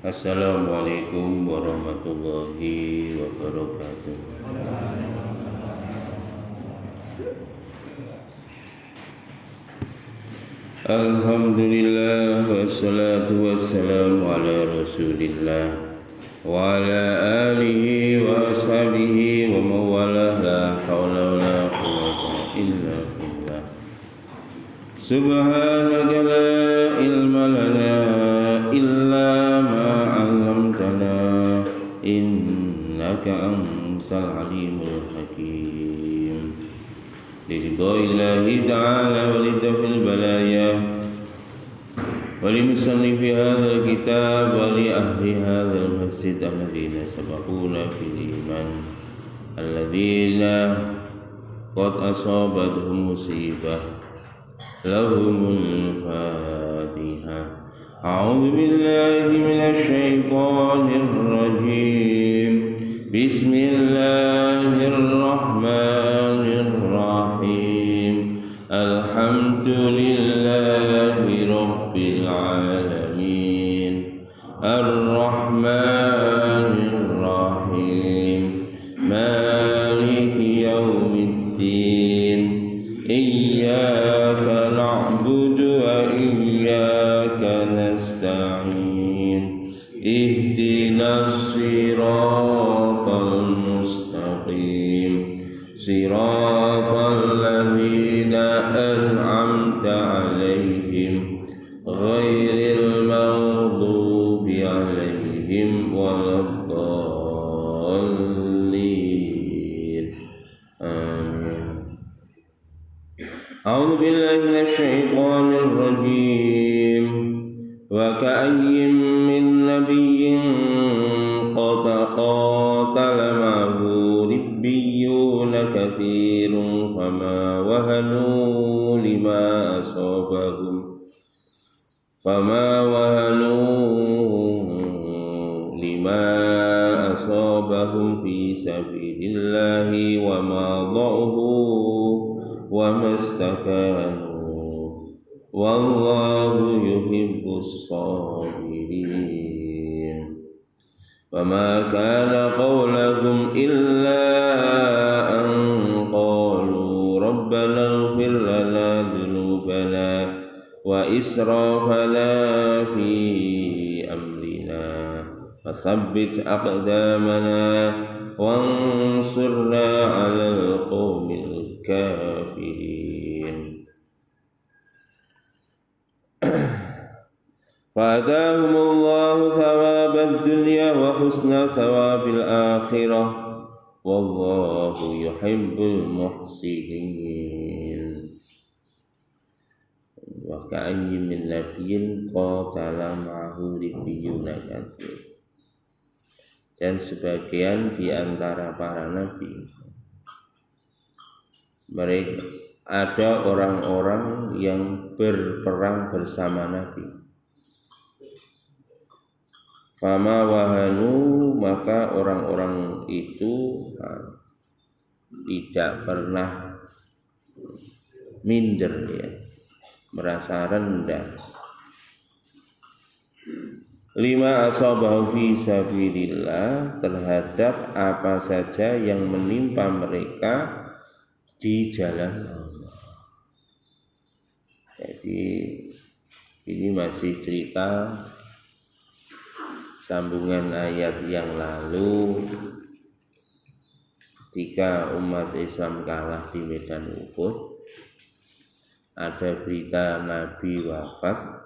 Assalamualaikum warahmatullahi wabarakatuh. Alhamdulillah wassalatu wassalamu ala Rasulillah wa ala alihi wa ashabihi wa mawalah, la hawla wa la quwwata illa billah. Subhanaka la ilma lana illa ma 'allamtana innaka antal alimul hakim. Liridha'illahi ta'ala wa lidafil balaya wa limusannifi hadzal kitab wa li ahli hadzal masjid alladhina sabaquna fil iman alladhina qad asabathum musibah lahumul fatihah. A'udzu billahi minasy syaithanir rajim. Bismillahirrahmanirrahim. Alhamdulillahi rabbil alamin. Ar-Rahmanir Rahim. Maliki yaumiddin. Iyyaka na'budu wa iyyaka nasta'in. Ihdinas siratal mustaqim. Siratal ladzina an'amta 'alaihim ghairil maghdubi 'alaihim waladdallin. Amin. A'udzu billahi minasy syaithanir rajim. Wa ka'ayyin min nabiyyin qatala ma'ahu ribbiyuna katsirun fama wahanu lima asabahum fi sabilillahi wa ma dha'ufu wa mastakanu wallahu yuhibbus sabirin. Wama kana qawlahum illa an qalu rabbana ighfir lana dhunubana wa israfana fi amrina fathabbit aqdamana wansurna 'alal qawmil kafirin. Fa'atahumullahu thawabad dunya wa husna thawabil akhirah wallahu yuhibbul muhsinin. Wa ka'ayyin min nabiyyin qatala ma'ahu ribbiyuna katsir. Dan sebagian di antara para nabi, mereka ada orang-orang yang berperang bersama Nabi. Fama wahanu, maka orang-orang itu tidak pernah minder, ya, merasa rendah. Lima asabahu fi sabilillah, terhadap apa saja yang menimpa mereka di jalan Allah. Jadi ini masih cerita sambungan ayat yang lalu, ketika umat Islam kalah di medan Uhud, ada berita Nabi wafat,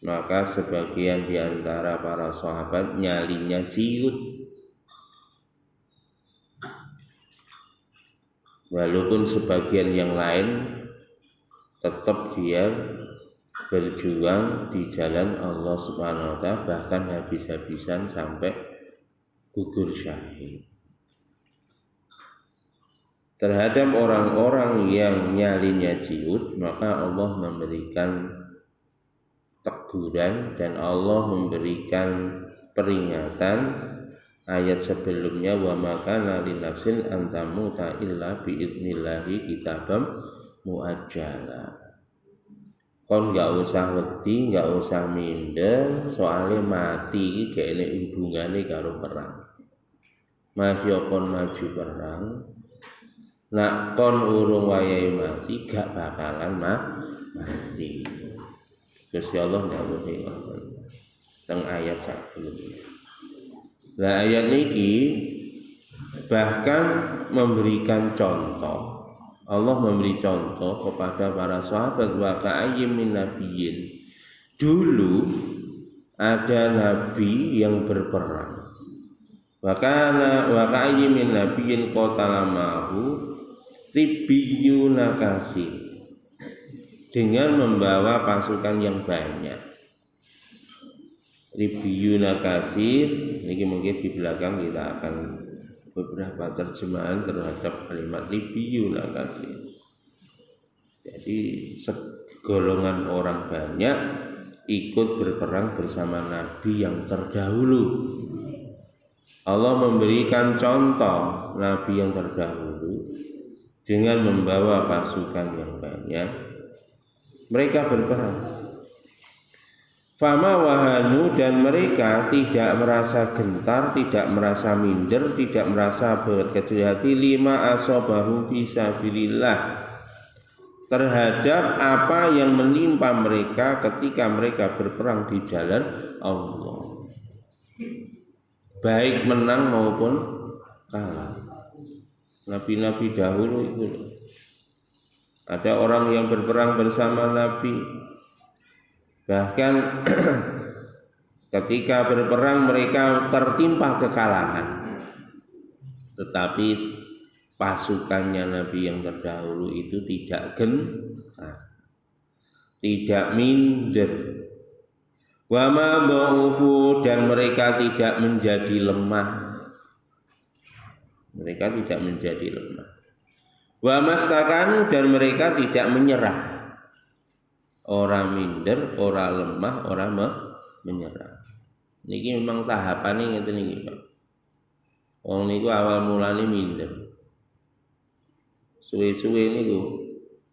maka sebagian di antara para sahabat nyalinya ciut, walaupun sebagian yang lain tetap dia berjuang di jalan Allah Subhanahu wa ta'ala, bahkan habis-habisan sampai gugur syahid. Terhadap orang-orang yang nyalinya ciut, maka Allah memberikan teguran dan Allah memberikan peringatan. Ayat sebelumnya, wa makana linafsin antamuta illa biidnillahi kitabam muajjala. kon gak usah wedi, gak usah minder, soalnya mati iki gak enek hubungane karo perang. Masih kon maju perang, nak kon urung wayahe mati gak bakalan mati. Gusti Allah ndawuhi ngoten teng ayat sebelumnya. Lah ayat niki bahkan memberikan contoh. Allah memberi contoh kepada para sahabat wa ka'ayyim min nabiyyin. Dulu ada nabi yang berperang. Wa ka'ayyim min nabiyyin qatala ma'hu ribbiyuna katsir. Dengan membawa pasukan yang banyak. Ribbiyuna katsir, ini mungkin di belakang kita akan beberapa terjemahan terhadap kalimat ribbiyuna katsir. Jadi segolongan orang banyak ikut berperang bersama nabi yang terdahulu. Allah memberikan contoh nabi yang terdahulu dengan membawa pasukan yang banyak. Mereka berperang. Fama wahanu, dan mereka tidak merasa gentar, tidak merasa minder, tidak merasa berkecil hati lima asobahum fisabilillah, terhadap apa yang menimpa mereka ketika mereka berperang di jalan Allah, baik menang maupun kalah. Nabi-nabi dahulu itu ada orang yang berperang bersama Nabi. Bahkan ketika berperang mereka tertimpa kekalahan. Tetapi pasukannya Nabi yang terdahulu itu tidak gentar, tidak minder. Wa ma dha'ufu, dan mereka tidak menjadi lemah. Mereka tidak menjadi lemah. Wa mastakanu, dan mereka tidak menyerah. Orang minder, orang lemah, orang menyerah. Niki memang tahapane ngeten niki, Pak. Wong niku awal mulane minder. Suwe-suwe niku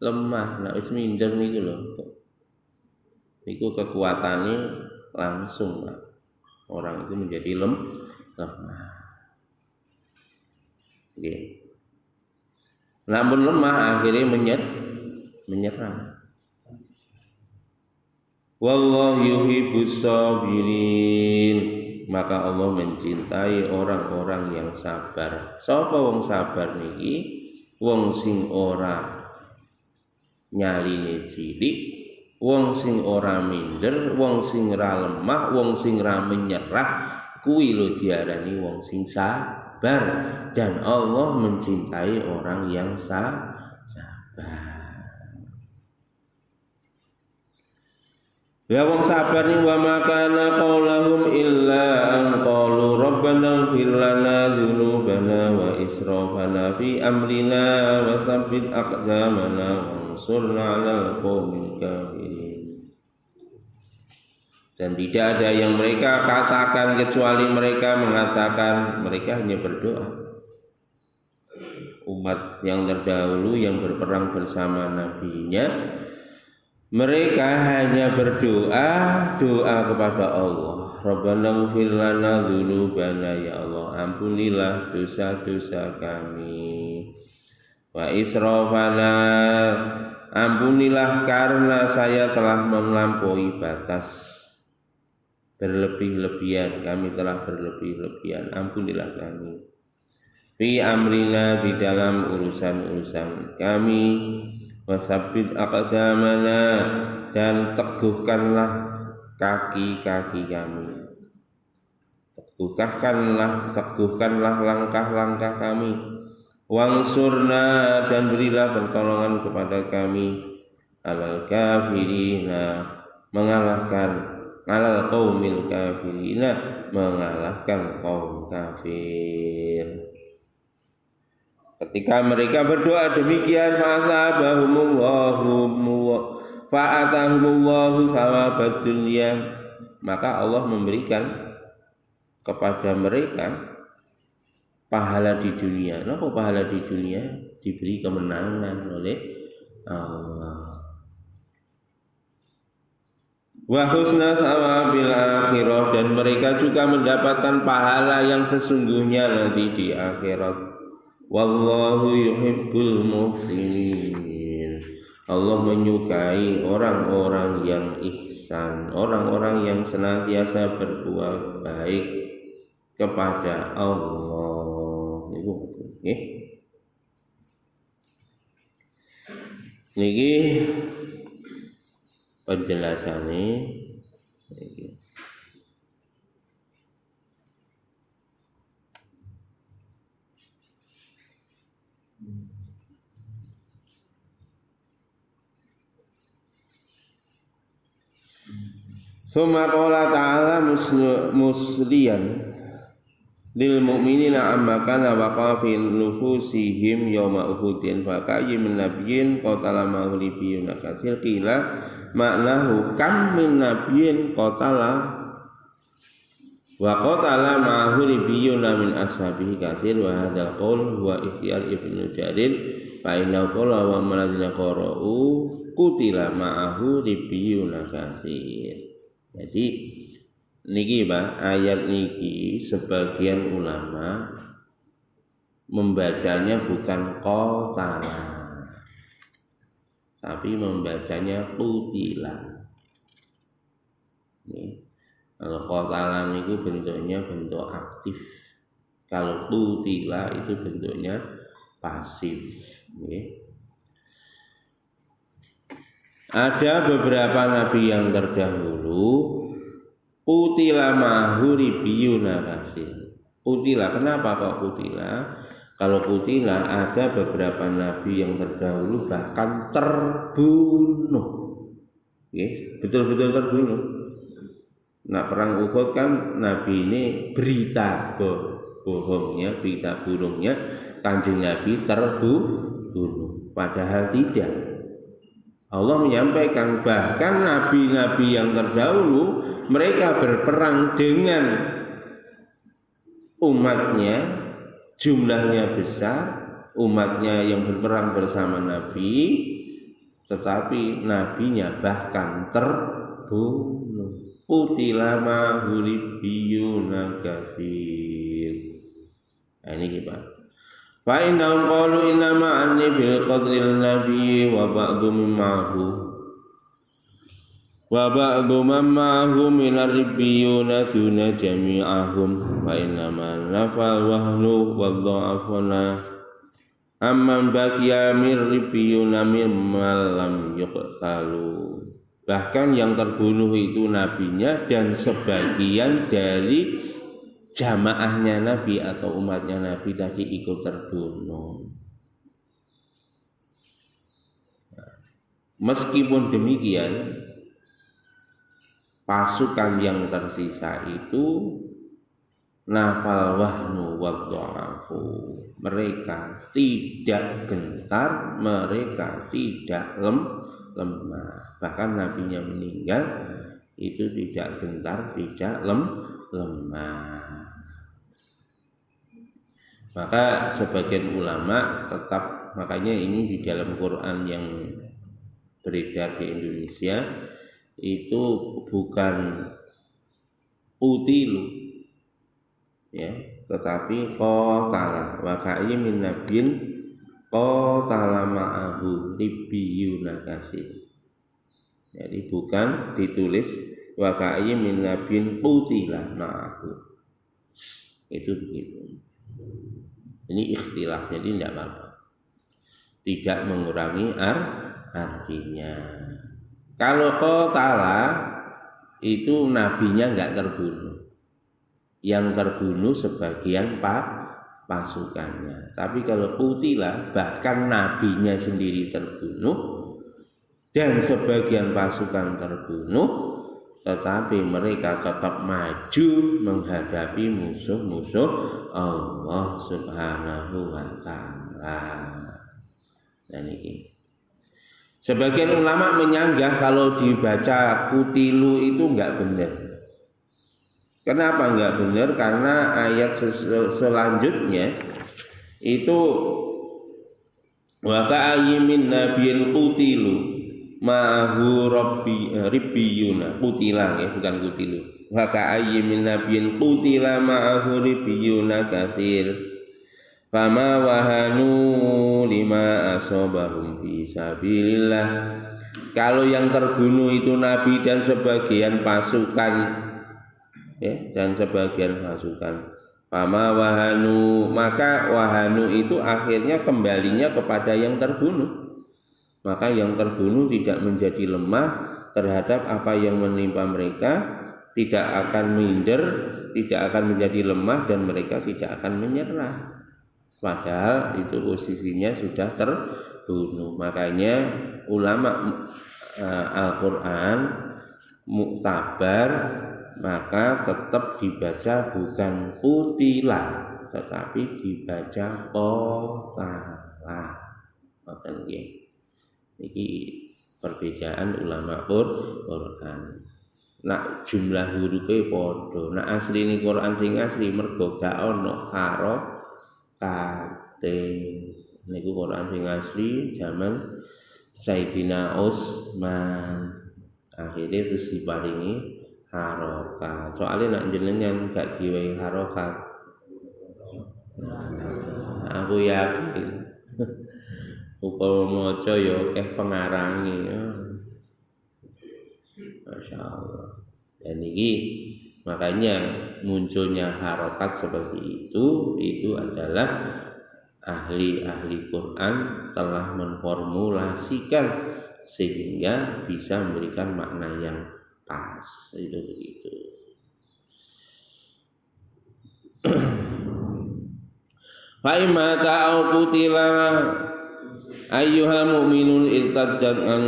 lemah, nek wis minder niku lho. Niku kekuatane langsung, Pak. Orang itu menjadi lemah. Nggih. Namun lemah akhirnya menyerah. Wallahu yuhibbus sabirin, maka Allah mencintai orang-orang yang sabar. Sapa wong sabar niki? Wong sing ora nyaline cilik, wong sing ora minder, wong sing ora lemah, wong sing ora menyerah, kuwi lho diarani wong sing sabar. Dan Allah mencintai orang yang sabar. Ya wong sabar ni wa makana qaulahum illa an qalu rabbana ighfir lana dzunubana wa israfana fi amrina wa tsabbit aqdamana wansurna 'alal qaumil kafirin. Dan tidak ada yang mereka katakan kecuali mereka mengatakan, mereka hanya berdoa. Umat yang terdahulu yang berperang bersama nabinya, mereka hanya berdoa kepada Allah. Rabbana ighfir lana dzunubana, ya Allah ampunilah dosa-dosa kami. Wa israfana, ampunilah karena saya telah melampaui batas, berlebih-lebihan, kami telah berlebih-lebihan, ampunilah kami. Fi amrina, di dalam urusan-urusan kami. Wasabbit aqdamana, dan teguhkanlah kaki-kaki kami. Teguhkanlah langkah-langkah kami. Wangsurna, dan berilah pertolongan kepada kami. Alal kafirina, mengalahkan alal qaumil kafirina, mengalahkan kaum kafir. Ketika mereka berdoa demikian, fa'atahumullahu thawabad dunya, maka Allah memberikan kepada mereka pahala di dunia. Kenapa pahala di dunia? Diberi kemenangan oleh Allah. wa husna thawabil akhirah, dan mereka juga mendapatkan pahala yang sesungguhnya nanti di akhirat. Wallahu yuhibbul muhsinin. Allah menyukai orang-orang yang ihsan, orang-orang yang senantiasa berbuat baik kepada Allah. Niku nggih. Niki penjelasannya niki. Summa qala ta'ala musliyan lil mu'minina amma kana waqa fi nufusihim yawma uhudin fa kayyin min nabiyyin qatala ma'ahu libyun katsir qila maknahu kam min nabiyyin qatala wa qatala ma'ahu libyun min ashabihi katsir wa hadzal qaul huwa ikhtiyar Ibnu Jarir fa inna qala wa manazina qara'u qutila ma'ahu libyun katsir. Jadi niki Pak, ayat niki sebagian ulama membacanya bukan qatala, tapi membacanya qutila. Kalau qatala niku bentuknya bentuk aktif, kalau qutila itu bentuknya pasif. Ada beberapa nabi yang terdahulu qutila ma'ahu ribbiyuna katsir. Qutila, kenapa kok qutila? Kalau qutila ada beberapa nabi yang terdahulu bahkan terbunuh. Yes, betul-betul terbunuh. Nah, perang Uhud kan nabi ini berita bohongnya, berita burungnya Kanjeng Nabi terbunuh. Padahal tidak. Allah menyampaikan bahkan nabi-nabi yang terdahulu mereka berperang dengan umatnya, jumlahnya besar, umatnya yang berperang bersama Nabi, tetapi nabinya bahkan terbunuh. Qutila ma'ahu libyuna katsir. Nah, ini Pak. Fa innahum qalu inna ma'anni bil qadril nabi wa ba'du mimmahu wa ba'du mimmahu minar ribbiyuna duna jami'ahum wa inna ma nafal wahnu wa dha'afuna amman baqiya mir ribbiyuna mimma lam yuqtalu. Bahkan yang terbunuh itu nabinya dan sebagian dari jamaahnya Nabi atau umatnya Nabi tadi ikut terbunuh. Meskipun demikian, pasukan yang tersisa itu nafal wahnu wadda'afu. Mereka tidak gentar, mereka tidak lemah. Bahkan nabinya meninggal itu tidak gentar, tidak lemah. Maka sebagian ulama tetap, makanya ini di dalam Quran yang beredar di Indonesia itu bukan utilu ya, tetapi qatala wa ka'ayyin min nabiyyin qatala ma'ahu libyuna katsir. Jadi bukan ditulis wa ka'ayyin min nabiyyin qutila ma'ahu. Itu begitu. Ini ikhtilaf, jadi tidak apa-apa, tidak mengurangi artinya. Kalau qatala itu nabinya enggak terbunuh, yang terbunuh sebagian pasukannya. Tapi kalau qutila bahkan nabinya sendiri terbunuh dan sebagian pasukan terbunuh, tetapi mereka tetap maju menghadapi musuh-musuh Allah Subhanahu wa ta'ala. Dan ini sebagian ulama menyanggah kalau dibaca kutilu itu enggak benar. Kenapa enggak benar? Karena ayat selanjutnya itu wa ka'ayyin min nabiyyin qutilu ma'ahu ribbiyuna qutila ya, bukan kutilu. Wa ka'ayyin min nabiyyin qutila ma'ahu ribbiyuna katsir fama wahanu lima asobahum fi sabilillah. Kalau yang terbunuh itu nabi dan sebagian pasukan ya, dan sebagian pasukan, fama wahanu, maka wahanu itu akhirnya kembalinya kepada yang terbunuh. Maka yang terbunuh tidak menjadi lemah terhadap apa yang menimpa mereka, tidak akan minder, tidak akan menjadi lemah, dan mereka tidak akan menyerah. Padahal itu posisinya sudah terbunuh. Makanya ulama Al-Quran muktabar, maka tetap dibaca bukan qutila, tetapi dibaca qatala. Ngoten nggih. Iki perbedaan ulama Quran. Nak jumlah hurufe padha. Nak asline Quran sing asli mergo gak ana harokate. Niku Quran sing asli zaman Sayyidina Utsman. Akhirnya terus diparingi harokat. Soalnya nak jenengan gak diwehi harokat, aku yakin ukul moco ya pengarangi ya. Masya Allah. Dan ini makanya munculnya harokat seperti itu adalah ahli-ahli Quran telah memformulasikan sehingga bisa memberikan makna yang pas. Itu begitu. Fa imma ta'u qutila ayyuhal mu'minun irtaddat an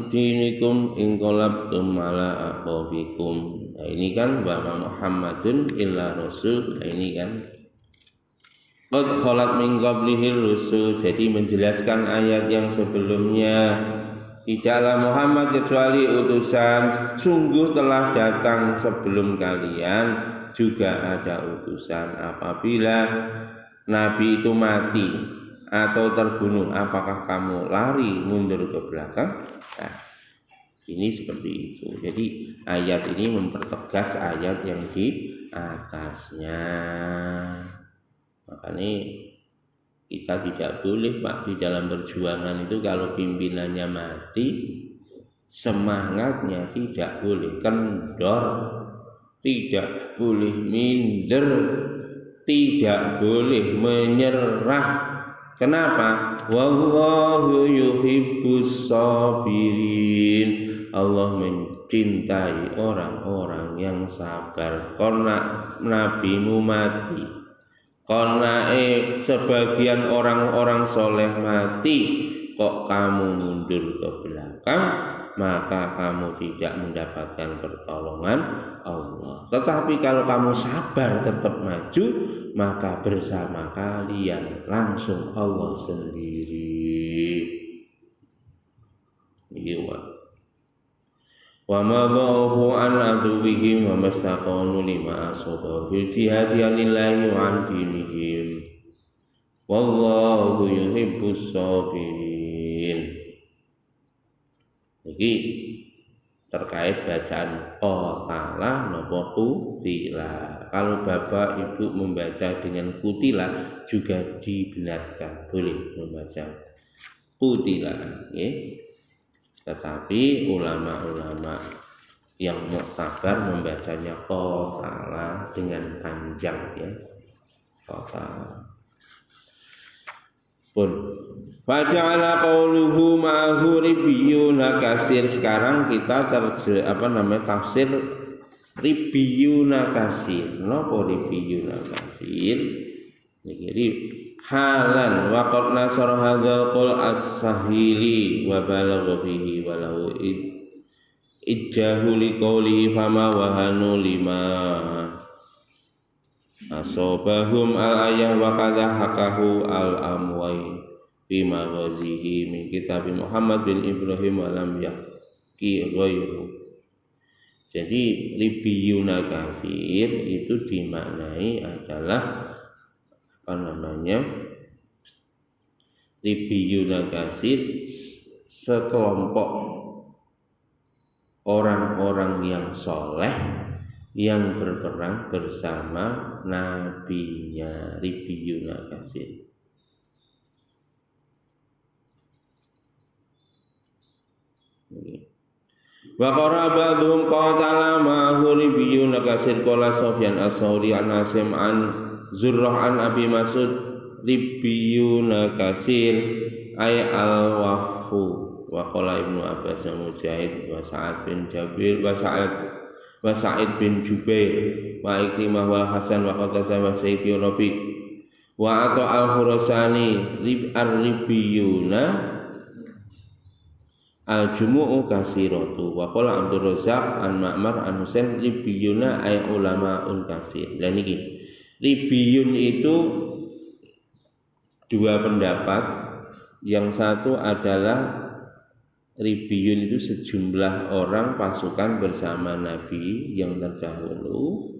dinikum inqalabtum ala aqabikum. Nah, ini kan Bapak Muhammadun illa rasul. Nah, ini kan qad khalat min qablihi rusul. Jadi menjelaskan ayat yang sebelumnya, tidaklah Muhammad kecuali utusan, sungguh telah datang sebelum kalian juga ada utusan. Apabila nabi itu mati atau terbunuh, apakah kamu lari mundur ke belakang? Nah, ini seperti itu. Jadi ayat ini mempertegas ayat yang di atasnya. Makanya kita tidak boleh Pak di dalam perjuangan itu kalau pimpinannya mati, semangatnya tidak boleh kendor, tidak boleh minder, tidak boleh menyerah. Kenapa? Wallahu yuhibbus sabirin. Allah mencintai orang-orang yang sabar. Karena nabimu mati, karena sebagian orang-orang soleh mati, kok kamu mundur ke belakang, maka kamu tidak mendapatkan pertolongan Allah. Tetapi kalau kamu sabar tetap maju, maka bersama kalian langsung Allah sendiri. Iya. Wa ma dha'ufu an aduwihim wa mastaqanu lima asabahu fil jihadi anillahi wa an dinihim wallahu yuhibbus sabirin. Jadi terkait bacaan qatala napa qutila. Kalau bapak ibu membaca dengan qutila juga dibenarkan, boleh membaca qutila, nggih. Tetapi ulama-ulama yang muktabar membacanya qatala dengan panjang ya. Qatala. Pun faja'ala qauluhu ma'ahu ribbiyuna kasir. Sekarang kita tafsir ribbiyuna kasir. Napa ribbiyuna kasir? Niki halan wa qad nasara hadzal qaul as-sahili wa balagha fihi wa lahu ijjahu li qawli fama wahanu lima asobahum al-ayah wa kadha hakahu al-amwai fi maghazihi min kitab Muhammad bin Ibrahim wa lam yahki ghairu. Jadi libiyuna kafir itu dimaknai adalah libiyuna kasir, sekelompok orang-orang yang soleh yang berperang bersama nabinya. Ribiyuna kasir. Wa qara ba'dhum qatala ma'ahu ribiyuna kasir qala Sufyan as-Tsauri an Asim an Zurrah an Abi Mas'ud ribiyuna kasir ay al-wafu. Wa qala Ibnu Abbas wa Mujahid wa Sa'ad bin Jabir wa Sa'id bin Jubair wa Ikrimah wal Hasan wa Qatadah wa Sayyidi Rabi wa Atha al-Khurasani ribiyuna al-jumu'u kasiratu wa qala Abdul Razzaq an Ma'mar an Husain ribiyuna ay ulama'un kasir. Dan ini ribiyun itu dua pendapat. Yang satu adalah ribiyun itu sejumlah orang pasukan bersama Nabi yang terdahulu,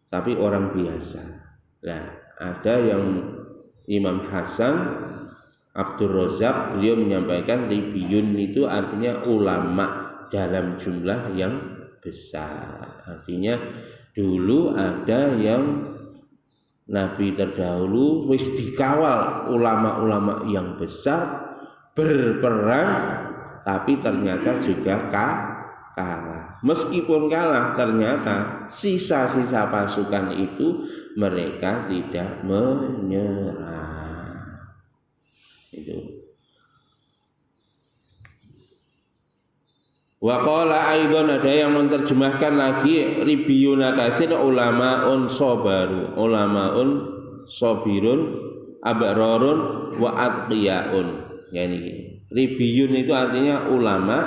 tapi orang biasa. Nah, ada yang Imam Hasan Abdul Razzaq beliau menyampaikan ribiyun itu artinya ulama dalam jumlah yang besar. Artinya dulu ada yang Nabi terdahulu wis dikawal ulama-ulama yang besar berperang, tapi ternyata juga kalah. Meskipun kalah, ternyata sisa-sisa pasukan itu mereka tidak menyerah. Itu. Wa qala aidan, ada yang menerjemahkan lagi ribiyuna kasir ulamaun sabaru, ulamaun sabirun abrarun wa atqiyaun. Yani ribiyun itu artinya ulama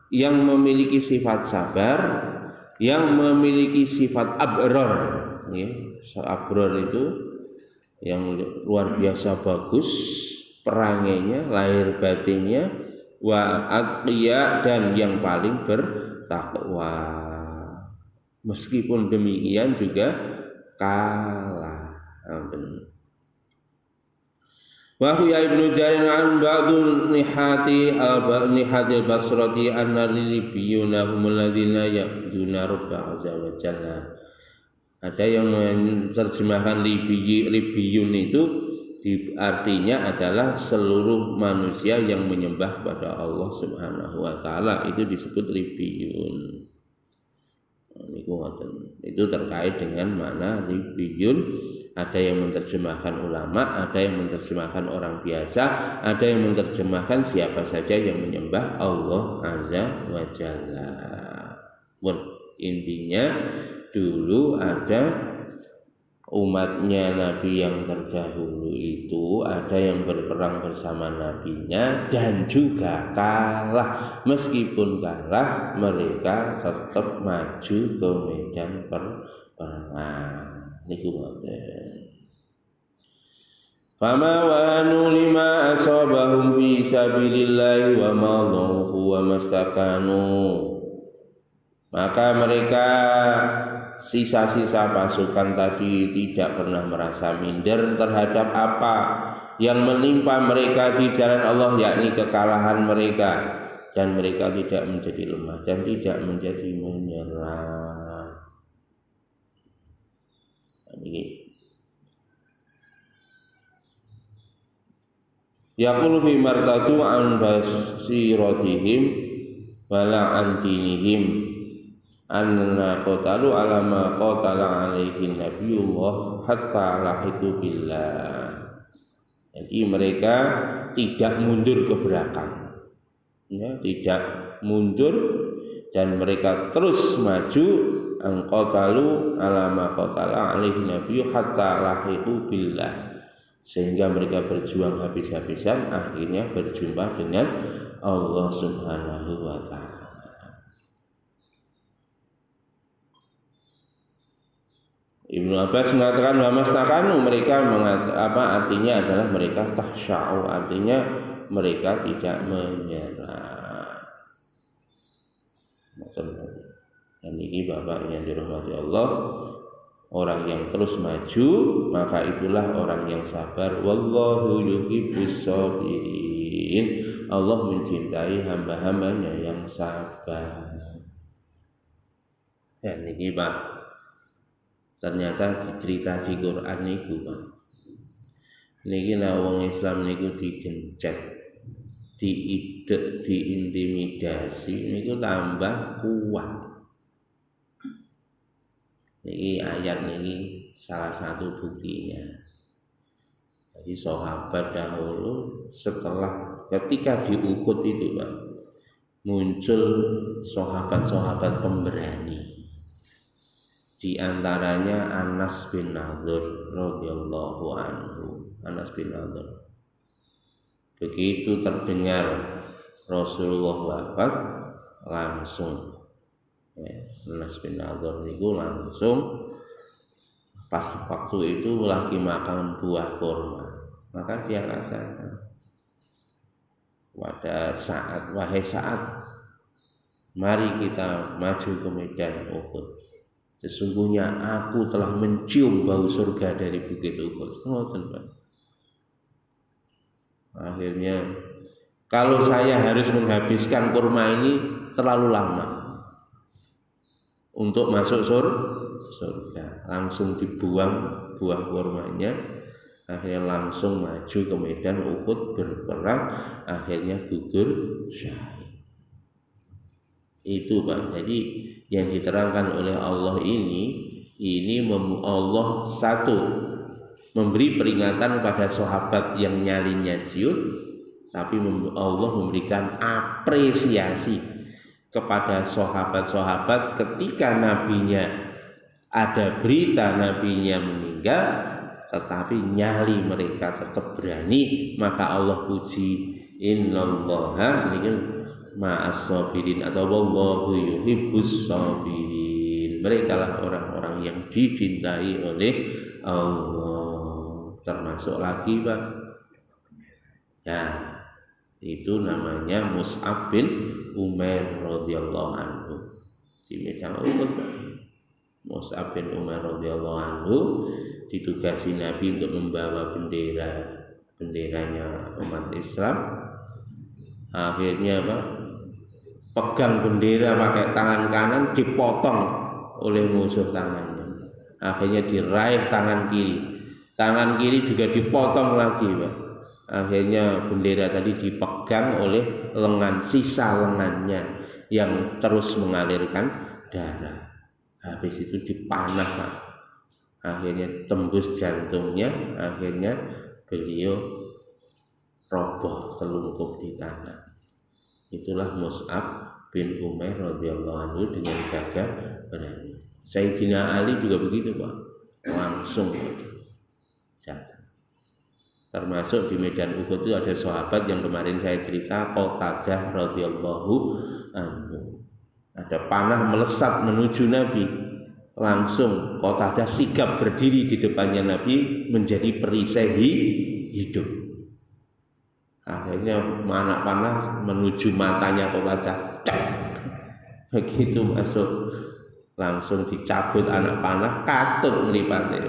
yang memiliki sifat sabar, yang memiliki sifat abrar, ya. Abrar itu yang luar biasa bagus perangainya, lahir batinnya, wa atqiya, dan yang paling bertakwa. Meskipun demikian juga kalah. Wa huwa Ibnu Jarir an ba'dul nihati al-Basrati anna lilibiyuna humul ladzina ya'buduna Rabb azza wa jalla. Ada yang menerjemahkan libiyun itu artinya adalah seluruh manusia yang menyembah kepada Allah Subhanahu wa taala, itu disebut ribiyun. Itu terkait dengan makna ribiyun. Ada yang menerjemahkan ulama, ada yang menerjemahkan orang biasa, ada yang menerjemahkan siapa saja yang menyembah Allah Azza wa Jalla. Intinya dulu ada umatnya Nabi yang terdahulu itu, ada yang berperang bersama nabinya dan juga kalah. Meskipun kalah, mereka tetap maju ke medan perang. Niku ngoten. Fama wanu lima asabahum fi sabilillahi wa ma dhaufu wa mastakanu. Maka mereka sisa-sisa pasukan tadi tidak pernah merasa minder terhadap apa yang menimpa mereka di jalan Allah, yakni kekalahan mereka, dan mereka tidak menjadi lemah dan tidak menjadi menyerah. Yaqulu fi martatu an basiratihim wala an dinihim anna qatalu ala ma qatala alaihi nabiyullah hatta lahiqu billah. Jadi mereka tidak mundur ke belakang, ya, tidak mundur, dan mereka terus maju. Qatalu ala ma qatala alaihi nabiyyu hatta lahiqu billah, sehingga mereka berjuang habis-habisan, akhirnya berjumpa dengan Allah Subhanahu wa taala. Ibnu Abbas mengatakan wamastakanu, mereka artinya adalah mereka tahsya'u, artinya mereka tidak menyerah. Dan ini Bapak yang dirahmati Allah, orang yang terus maju, maka itulah orang yang sabar. Wallahu yuhibbus sabirin. Allah mencintai hamba-hambanya yang sabar. Dan ini Pak, ternyata dicerita di Quran niku Pak. Niki lah wong Islam niku digencet, diidek, diintimidasi niku tambah kuat. Niki ayat niki salah satu buktinya. Jadi sahabat dahulu setelah ketika di Uhud itu Pak, muncul sahabat-sahabat pemberani. Di antaranya Anas bin Nadhr radhiyallahu anhu. Anas bin Nadhr. Begitu terdengar Rasulullah wafat, langsung Anas bin Nadhr itu langsung pas waktu itu lagi makan buah kurma, maka dia katakan pada saat, wahai saat, mari kita maju ke medan Uhud. Sesungguhnya aku telah mencium bau surga dari bukit Uhud. Akhirnya, kalau saya harus menghabiskan kurma ini terlalu lama untuk masuk surga, langsung dibuang buah kurmanya. Akhirnya langsung maju ke medan Uhud berperang, akhirnya gugur syahid. Itu Pak. Jadi yang diterangkan oleh Allah ini Allah satu memberi peringatan pada sahabat yang nyalinya ciut, tapi Allah memberikan apresiasi kepada sahabat-sahabat ketika nabinya ada berita nabinya meninggal, tetapi nyali mereka tetap berani, maka Allah puji, innallaha ma'as-sabirin atau wallahu yuhibbus sabirin. Mereka lah orang-orang yang dicintai oleh Allah. Termasuk lagi Pak, ya itu namanya Mus'ab bin Umair radhiyallahu anhu di medan Uhud. Mus'ab bin Umair radhiyallahu anhu ditugasi Nabi untuk membawa benderanya umat Islam. Akhirnya Pak, pegang bendera pakai tangan kanan, dipotong oleh musuh tangannya. Akhirnya diraih tangan kiri juga dipotong lagi Pak. Akhirnya bendera tadi dipegang oleh lengan, sisa lengannya yang terus mengalirkan darah. Habis itu dipanah Pak. Akhirnya tembus jantungnya, akhirnya beliau roboh telungkup di tanah. Itulah Mus'ab bin Umair radhiyallahu anhu dengan gagah berani. Sayyidina Ali juga begitu Pak, langsung datang. Termasuk di medan Uhud itu ada sahabat yang kemarin saya cerita, Qatadah radhiyallahu anhu. Ada panah melesat menuju Nabi, langsung Qatadah sigap berdiri di depannya Nabi menjadi perisai hidup. Akhirnya anak panah menuju matanya Qatadah, cek. Begitu masuk langsung dicabut anak panah, katut mripate.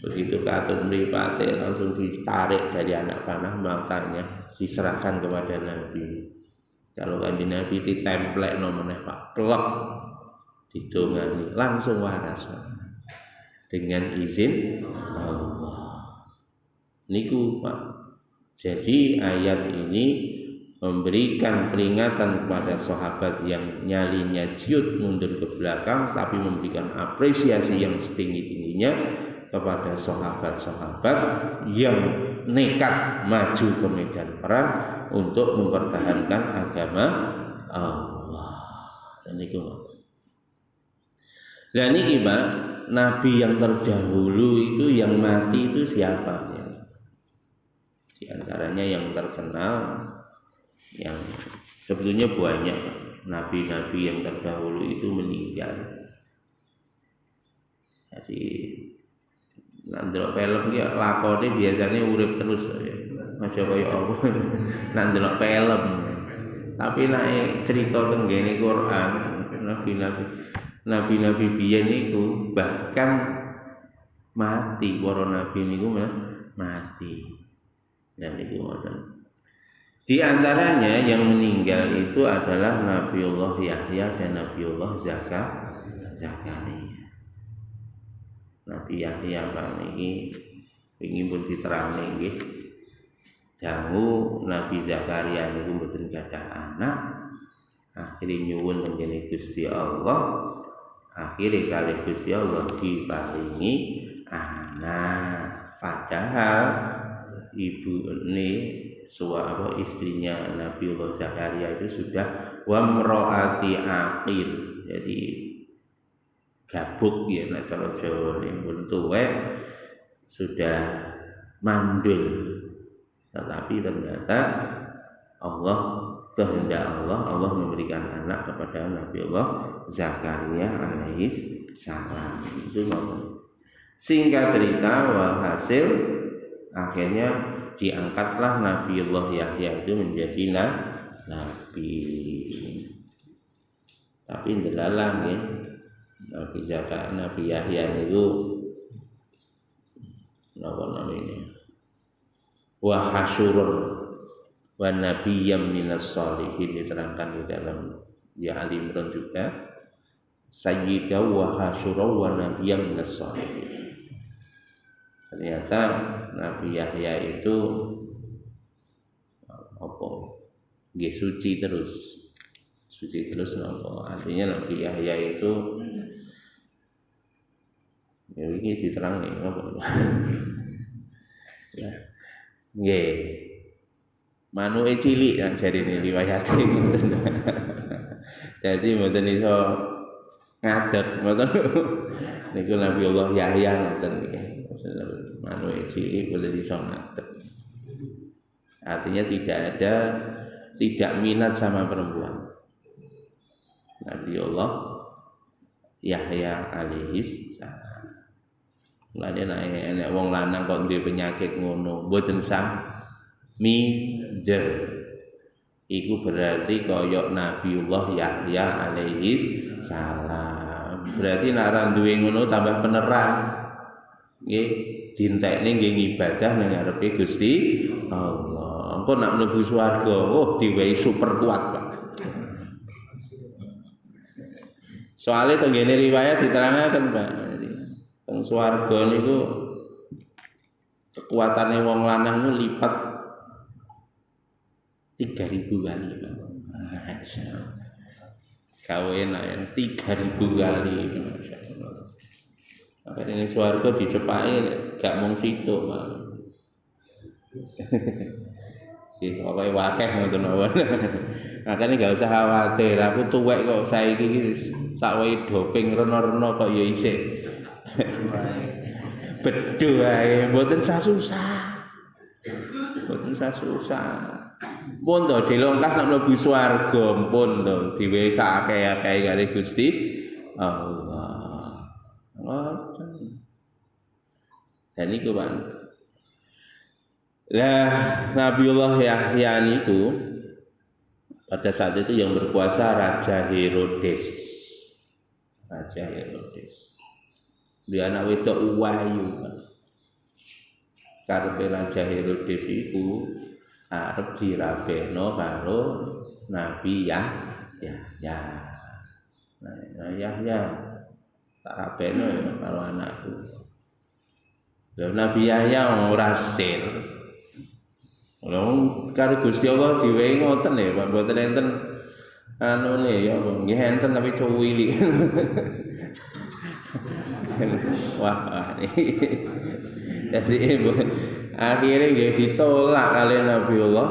Begitu katut mripate langsung ditarik dari anak panah, matanya diserahkan kepada Nabi. Kalau Kanjeng Nabi ditemplek meneh Pak, plek didongani langsung waras dengan izin Allah. Niku Pak. Jadi ayat ini memberikan peringatan kepada sahabat yang nyalinya ciut mundur ke belakang, tapi memberikan apresiasi yang setinggi-tingginya kepada sahabat-sahabat yang nekat maju ke medan perang untuk mempertahankan agama Allah. Dan itu dan ini Pak, Nabi yang terdahulu itu yang mati itu siapa? Di antaranya yang terkenal, yang sebetulnya banyak nabi-nabi yang terdahulu itu meninggal. Jadi ndelok film ki lakone biasanya urip terus ya. Masya kaya apa ndelok film. Tapi nek cerita teng ngene Quran, nabi-nabi biyen niku bahkan mati, para nabi niku mati. Dan itu ngoten. Di antaranya yang meninggal itu adalah Nabiullah Yahya dan Nabiullah Zakaria. Nabi Yahya paniki ingin pun diterangke nggih. Dangu Nabi Zakaria niku mboten gadah anak. Akhire nyuwun teng Gusti Allah. Akhire kalih Gusti Allah diparingi anak. Padahal istrinya Nabiullah Zakaria itu sudah wamroati aqil, jadi gabuk ya nek cara Jawa pun tuwek sudah mandul, tetapi ternyata kehendak Allah memberikan anak kepada Nabiullah Zakaria alaihi salam. Itu singkat cerita, walhasil akhirnya diangkatlah Nabiullah Yahya itu menjadi nabi. Tapi ndelalah nggih, Nabi Yahya itu napa namanya? Wa hasyurun wa nabiyyam minas sholihin, diterangkan di dalam Ali Imran juga. Sayyidah wa hasyura wa nabiyyam minas sholihin. Ternyata Nabi Yahya itu nggih suci terus napa? Artinya Nabi Yahya itu ya iki diterang nih napa? Ya. Nggih. Manuke cilik kan jarine riwayate ngoten. Dadi mboten iso ngadeg ngoten. Niku Nabiullah Yahya ngoten nggih. Manuke cilik boleh disonat. Artinya tidak minat sama perempuan. Nabiullah Yahya alaihi salam. Mulane nek wong lanang kok duwe penyakit ngono, mboten sah minder. Iku berarti koyok Nabiullah Yahya alaihi salam. Berarti nek ora duwe ngono tambah penerang. Nggih, dintekne nggih ngibadah nang ngarepe Gusti Allah. Engko nek mlebu swarga, diwehi super kuat, Pak. Soale tenggene riwayat diterangaken, Pak. Teng swarga niku kekuatane wong lanang niku lipat 3.000 kali, Pak. Masyaallah. Gawe enak 3.000 kali, masyaallah. Maka ini swarga dicepaki gak mung situ, Pak. Iki pokoke wakeh ngoten mawon. Makane gak usah khawatir, aku tuwek kok saiki iki sak wae doping rena-rena kok ya isih. Bedho ae, mboten susah. Mboten susah. Pun to dilongkas nek mlebu swarga, pun to diwehi sak akeh-akeh kali Gusti Allah. Dan iku Pak. Lah Nabiullah Yahya niku pada saat itu yang berkuasa Raja Herodes. Dia anak wedok wayu. Karepe Raja Herodes iku arep dirabehno karo Nabi Yahya. Nah, Yahya tak rabehno karo anakku. Nabi Yahya ora sir. Karo Gusti Allah diwehi ngoten lho, Pak, mboten enten anune ya nggih enten tapi cuwili. Wah, jadi akhirnya nggih ditolak kali Nabiullah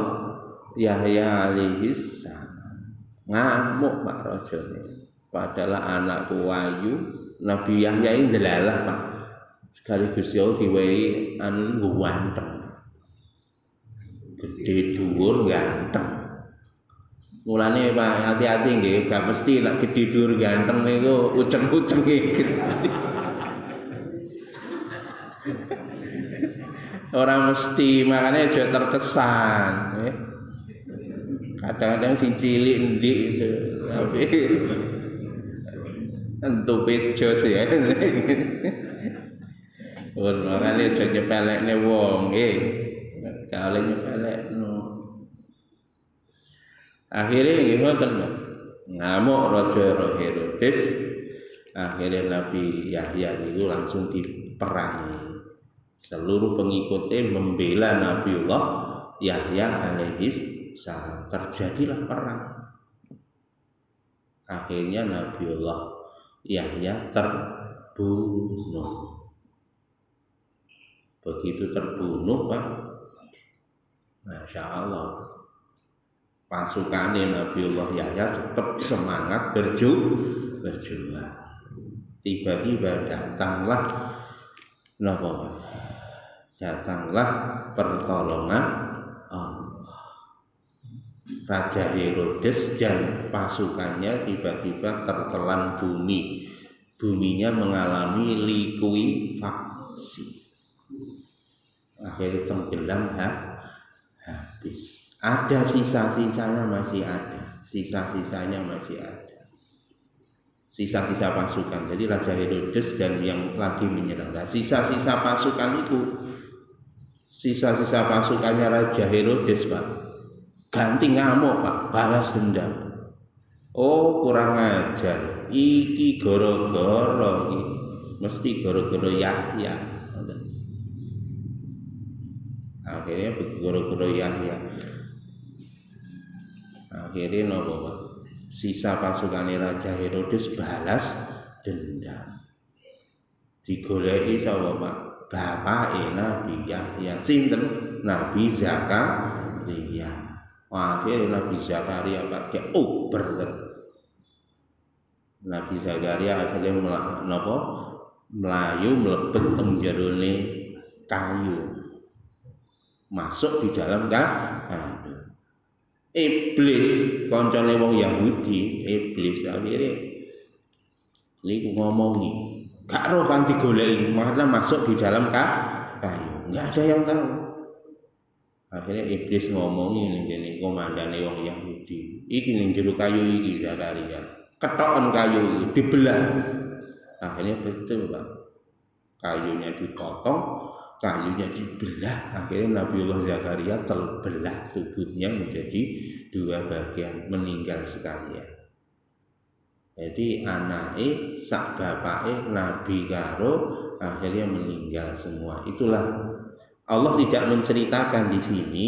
Yahya alaihi salam. Ngamuk Pak rajane. Padahal anakku wayu, Nabi Yahya ini ndelalah, Pak. Sekali Gusti Allah diwehi anu ganteng. Gede dhuwur ganteng. Mulane Pak hati-hati nggih, gak mesti nek gede dhuwur ganteng niku uceng-ucenge gede. Orang mesti, makanya aja terkesan. Kadang-kadang si cilik ndik itu, tapi entuk pejos ya. Makanya aja nyepelekne wong, kalau nyepelekno. Akhirnya nggih ngoten, ngamuk Raja Herodes. Akhirnya Nabi Yahya itu langsung diperangi. Seluruh pengikutnya membela Nabiullah Yahya alaihi salam. Terjadilah perang. Akhirnya Nabiullah Yahya terbunuh. Begitu terbunuh, Pak, Masya Allah, pasukannya Nabiullah Yahya tetap semangat berjuang. Tiba-tiba datanglah pertolongan Allah. Raja Herodes dan pasukannya tiba-tiba tertelan bumi. Buminya mengalami likuifaksi. Akhirnya tenggelam habis. Ada sisa-sisanya masih ada. Sisa-sisanya masih ada. Sisa-sisa pasukan. Jadi Raja Herodes dan yang lagi menyerang. Nah, sisa-sisa pasukan itu, sisa-sisa pasukannya Raja Herodes, Pak, ganti ngamuk, Pak, balas dendam. Oh, kurang ajar. Iki goro-goro iki. Mesti goro-goro Yahya. Akhirnya goro-goro Yahya. Akhirnya nopo, Pak? Sisa pasukan Raja Herodes balas dendam. Digoleki sapa, Pak? Bapake Nabi Yahya. Sinten? Nabi Zakaria. Akhirnya Nabi Zakaria pakai uber. Nabi Zakaria akhirnya melayu mlebet teng jerone kayu. Masuk di dalam Iblis, koncone wong Yahudi, iblis akhirnya niku ngomongi, gak roh kan digoleki, malah masuk di dalam kayu, nggak ada yang tahu. Akhirnya iblis ngomongi ning komandane wong Yahudi, iki ning jero kayu iki Zakaria, ketokon kayu iki dibelah. Akhirnya betul, Pak, kayunya dipotong, kayunya dibelah. Akhirnya Nabiullah Zakaria terbelah tubuhnya menjadi dua bagian, meninggal sekalian. Jadi anake sak bapake Nabi karo akhirnya meninggal semua. Itulah Allah tidak menceritakan di sini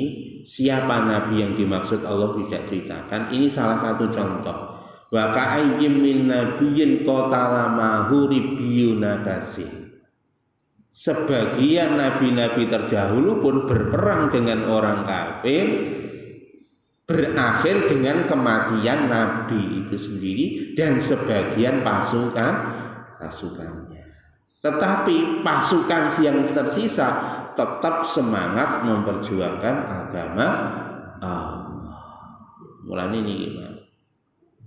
siapa nabi yang dimaksud. Allah tidak ceritakan. Ini salah satu contoh. Wa ka'ayyim min nabiyyin qatala ma'hu ribbiyuna kasih. Sebagian nabi-nabi terdahulu pun berperang dengan orang kafir, berakhir dengan kematian nabi itu sendiri dan sebagian pasukannya. Tetapi pasukan yang tersisa tetap semangat memperjuangkan agama Allah. Mulane ini gimana?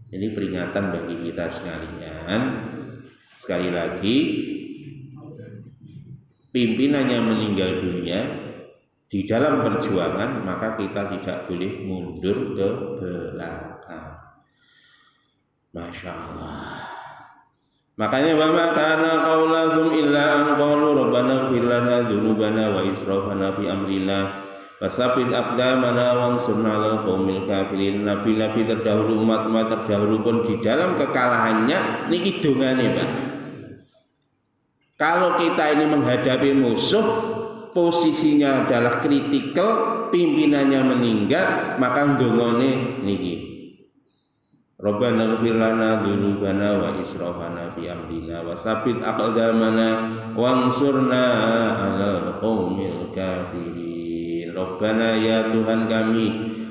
Jadi peringatan bagi kita sekalian. Sekali lagi, pimpinannya meninggal dunia di dalam perjuangan, maka kita tidak boleh mundur ke belakang. Masya Allah. Makanya wa ma kana qaulahum illa an qalu rabbana ighfir lana dzunubana wa israfana fi amrina wasabit aqdamana wansurna 'alal qaumil kafirin. Nabi-nabi terdahulu, umat-umat terdahulu pun di dalam kekalahannya niki dongane, Pak. Kalau kita ini menghadapi musuh, posisinya adalah kritikal, pimpinannya meninggal, maka ndongone niki. Rabbana ighfir lana dzunubana wa israfana fi amrina wasabit aqdamana wansurna 'alal qaumil kafirin. Rabbana, ya Tuhan kami,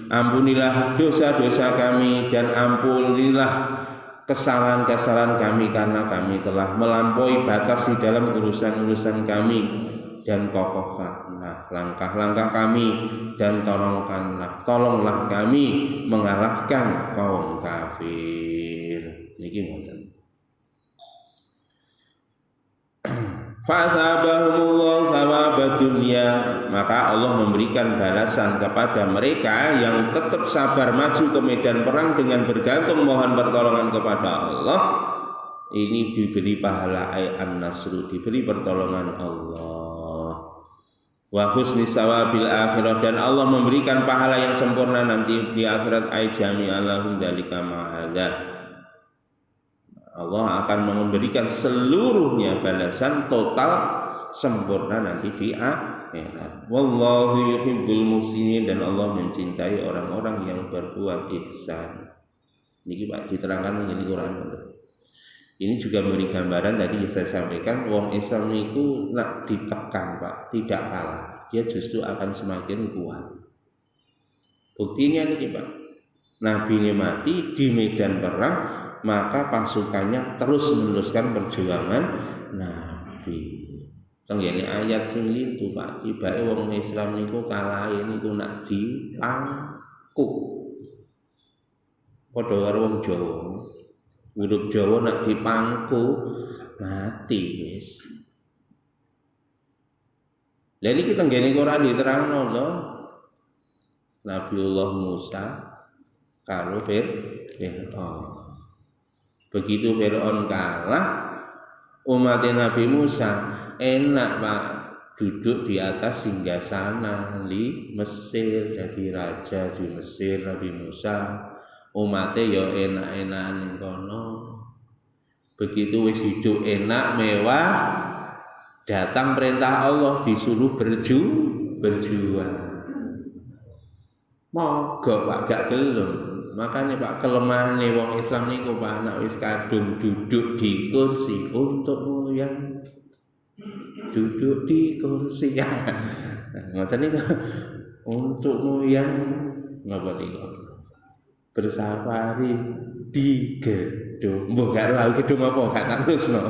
ampunilah dosa-dosa kami dan ampunilah kesalahan-kesalahan kami karena kami telah melampaui batas di dalam urusan-urusan kami, dan kokohkanlah langkah-langkah kami dan tolonglah kami mengalahkan kaum kafir. Niki ngoten. Fasabahumullah sawabad dunya, maka Allah memberikan balasan kepada mereka yang tetap sabar maju ke medan perang dengan bergantung mohon pertolongan kepada Allah. Ini diberi pahala an-nasru, diberi pertolongan Allah. wa husni sawabil akhirah, dan Allah memberikan pahala yang sempurna nanti di akhirat, ai jami'alahum dzalika ma'adza. Allah akan memberikan seluruhnya balasan total sempurna nanti di akhirat. Wallahu yuhibbul muhsinin, dan Allah mencintai orang-orang yang berbuat ihsan. Niki Pak diterangkan ini Quran. Ini juga memberi gambaran tadi saya sampaikan, wong Islam niku nak ditekan Pak, tidak kalah, dia justru akan semakin kuat. Buktinya nih Pak, Nabi ini mati di medan perang, maka pasukannya terus meneruskan perjuangan Nabi. Tenggene ayat sing lintu Pak, tibake wong Islam niku kalah niku nak dipangku. Padha karo wong Jawa. Huruf Jawa nak dipangku mati wis. Lah niki tenggene Quran diterangno lho. Nabiullah Musa karo Fir'aun. Begitu Fir'aun kalah, umat Nabi Musa enak Pak duduk di atas singgasana di Mesir, jadi raja di Mesir Nabi Musa. Umatnya ya enak-enakan ning kono. Begitu wis hidup enak mewah, datang perintah Allah disuruh berjuang. Mogok Pak gak gelem. Makanya Pak kelemahane wong Islam niku Pak, anak wis kadung duduk di kursi untuk moyang. Duduk di kursi. Ngoten niku untuk moyang napa niku? Bersafari di gedung. Mbok gak ro gedung apa gak tak terusno.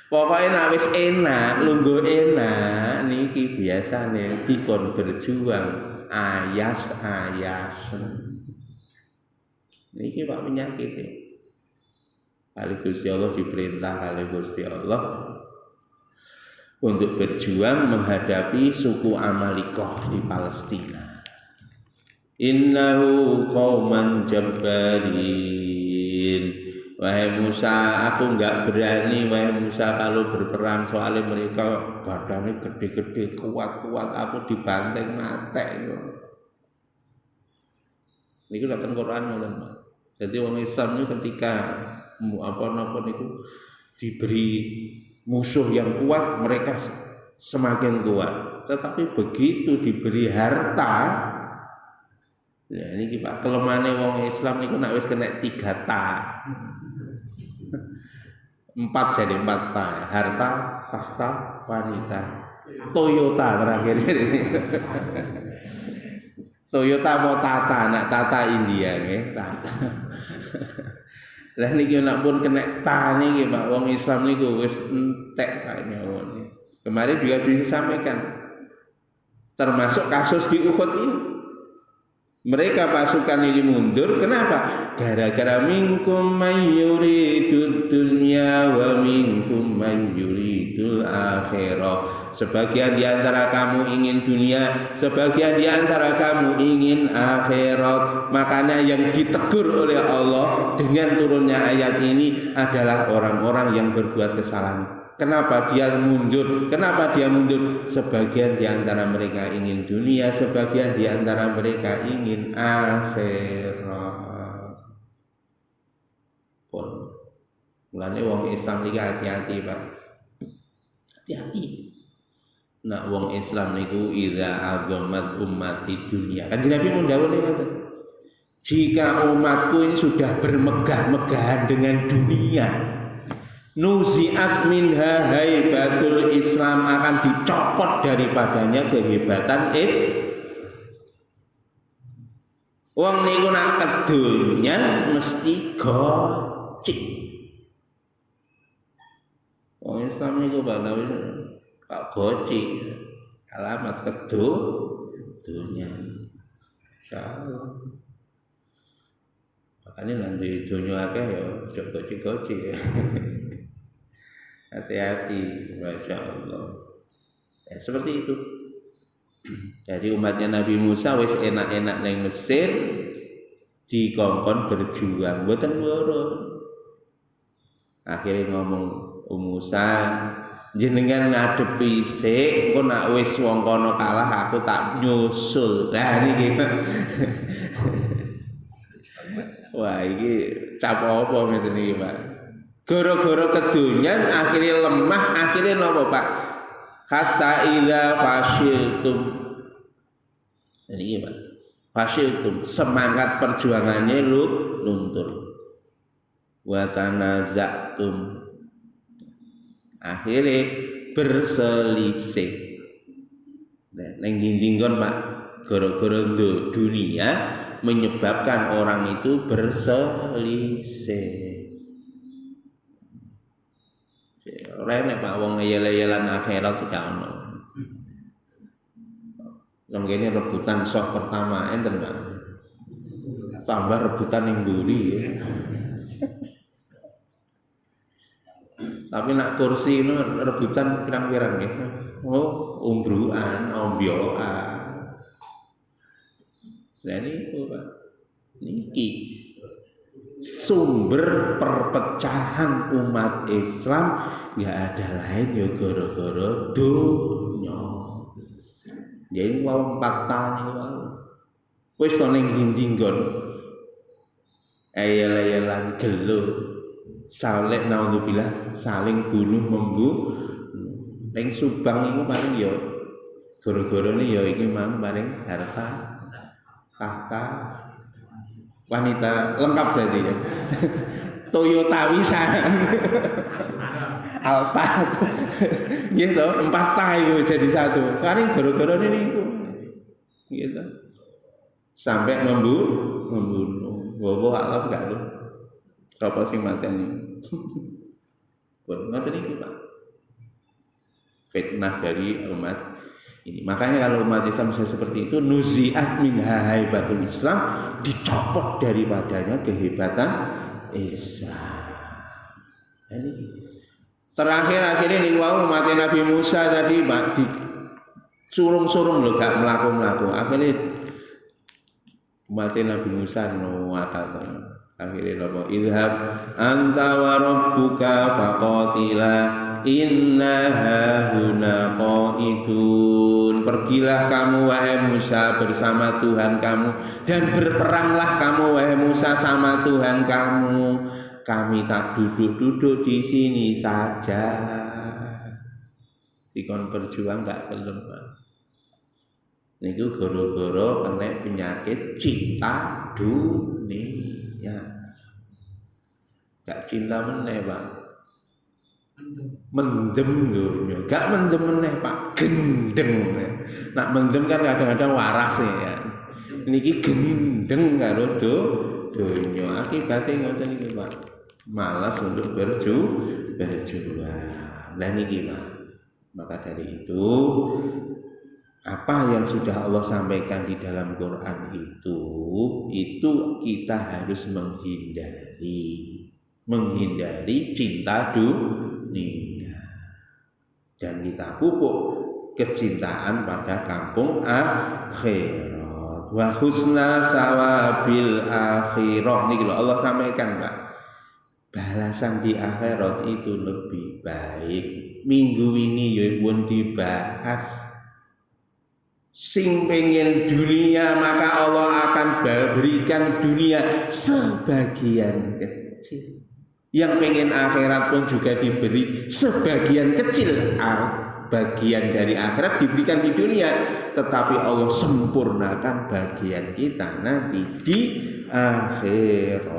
Pokoke nek wis enak, lungguh enak niki biasane dikon berjuang ayas-ayas. Niki Pak penyakit. Kali Gusti Allah diperintah kali Gusti Allah untuk berjuang menghadapi suku Amalikoh di Palestina. Innahu qauman jabbarin. Wahai Musa, aku enggak berani wahai Musa kalau berperang, soalnya mereka badannya gede-gede, kuat-kuat, aku dibanteng matek. Niku datang Quran ngoten, Pak. Jadi orang Islam itu ketika apa-apa niku diberi musuh yang kuat, mereka semakin kuat. Tetapi begitu diberi harta, ya ini Pak kelemahannya wong Islam niku nek wis kena 3 ta. 4 jadi 4 ta. Harta, tahta, wanita. Toyota terakhir ini. Toyota mau Tata, nak Tata India nggih, Tata. Lah niki nek pun kena ta niki Pak wong Islam niku wis entek Pak nyawone. Kemarin juga disampaikan termasuk kasus di Uhud ini. Mereka pasukan ini mundur, kenapa? Gara-gara minkum mayyuridud dunya wa minkum mayyuridul akhirah. Sebagian di antara kamu ingin dunia, sebagian di antara kamu ingin akhirat. Makanya yang ditegur oleh Allah dengan turunnya ayat ini adalah orang-orang yang berbuat kesalahan. Kenapa dia mundur? Kenapa dia mundur? Sebagian di antara mereka ingin dunia, sebagian di antara mereka ingin akhirat. Pun, mulane wong Islam iki hati-hati, Pak. Hati-hati. Nak wong Islam niku idza azamat ummati dunia. Kan Nabi pun dawuh ngoten. Jika umatku ini sudah bermegah-megahan dengan dunia, nuzi'at minha haibatul Islam, akan dicopot daripadanya kehebatan wong niku nak kedunya mesti gocik. Wong Islam niku balawi Pak gocik alamat kedunya. Insyaallah. Makanya nanti dunia akeh ya aja gocik-gocik ya. Hati-hati, Masya Allah. Ya, seperti itu. Jadi umatnya Nabi Musa wis enak-enak neng Mesir, dikongkon berjuang, mboten purun. Akhirnya ngomong Musa, jenengan ngadepi sik, engko nak wis wong kono kalah aku tak nyusul. Nah niki. Wah iki cap apa ngeten iki, Pak. Gara-gara kedonyan akhirnya lemah, akhirnya napa, Pak? Hatta ila fasyiltum. Niki, Pak. Fasyiltum, semangat perjuangannya luntur. Wa tanaza'tum, akhirnya berselisih. Nah, neng dinding kon Pak, gara-gara dunia menyebabkan orang itu berselisih. Rene Pak wong ngeyel-yelan akhirat iki ono. Yang kene rebutan sok pertama enten Pak. Tambah rebutan ning mburi ya. Tapi nak kursi itu rebutan pirang-pirang ya. Oh, umbruan, ombyoan. Nah ini Pak. Niki sumber perpecahan umat Islam nggak ada lain ya gara-gara dunya. Jadi mau 4 tahun itu wis ning dinding gon ayel-ayelan gelo saling naudzubillah saling bunuh membunuh. Ning Subang iku paling ya gara-garane ya iki mang paling harta tahta wanita lengkap berarti ya. Toyota Wisan Alphard gitu 4 tahun itu jadi satu paling gara-gara ini itu gitu sampai membunuh bawa alam gak lu apa sih mateni buat mateni itu Pak fitnah dari umat ini. Makanya kalau umat Islam bisa seperti itu, nuzi'at min haibatul Islam, dicopot daripadanya kehebatan Islam. Ini terakhir akhirnya nih wow umat Nabi Musa tadi Pak di surung-surung loh gak melaku. Akhirnya umat Nabi Musa nuwakal. Akhirnya nopo idhab anta wa rabbuka faqatila inna hahuna qaidun. Pergilah kamu wahai Musa bersama Tuhan kamu dan berperanglah kamu wahai Musa sama Tuhan kamu. Kami tak duduk-duduk di sini saja. Dikon berjuang gak gelem Pak. Niku goro-goro kena penyakit cinta dunia. Gak cinta meneh Pak. Mendem dunia. Gak mendem meneh Pak, gendeng. Nak mendem kan kadang-kadang waras ya. Niki gendeng karo dunia. Akibatnya ngoten iki Pak. Malas untuk berjuang. Lah niki Pak. Maka dari itu apa yang sudah Allah sampaikan di dalam Quran itu kita harus menghindari cinta dunia dan kita pupuk kecintaan pada kampung akhirat wa husna sawabil akhirah. Niki lho Allah sampaikan Pak, balasan di akhirat itu lebih baik. Minggu ini ya pun dibahas. Sing pengen dunia maka Allah akan berikan dunia sebagian kecil. Yang pengen akhirat pun juga diberi sebagian kecil. Bagian dari akhirat diberikan di dunia, tetapi Allah sempurnakan bagian kita nanti di akhirat.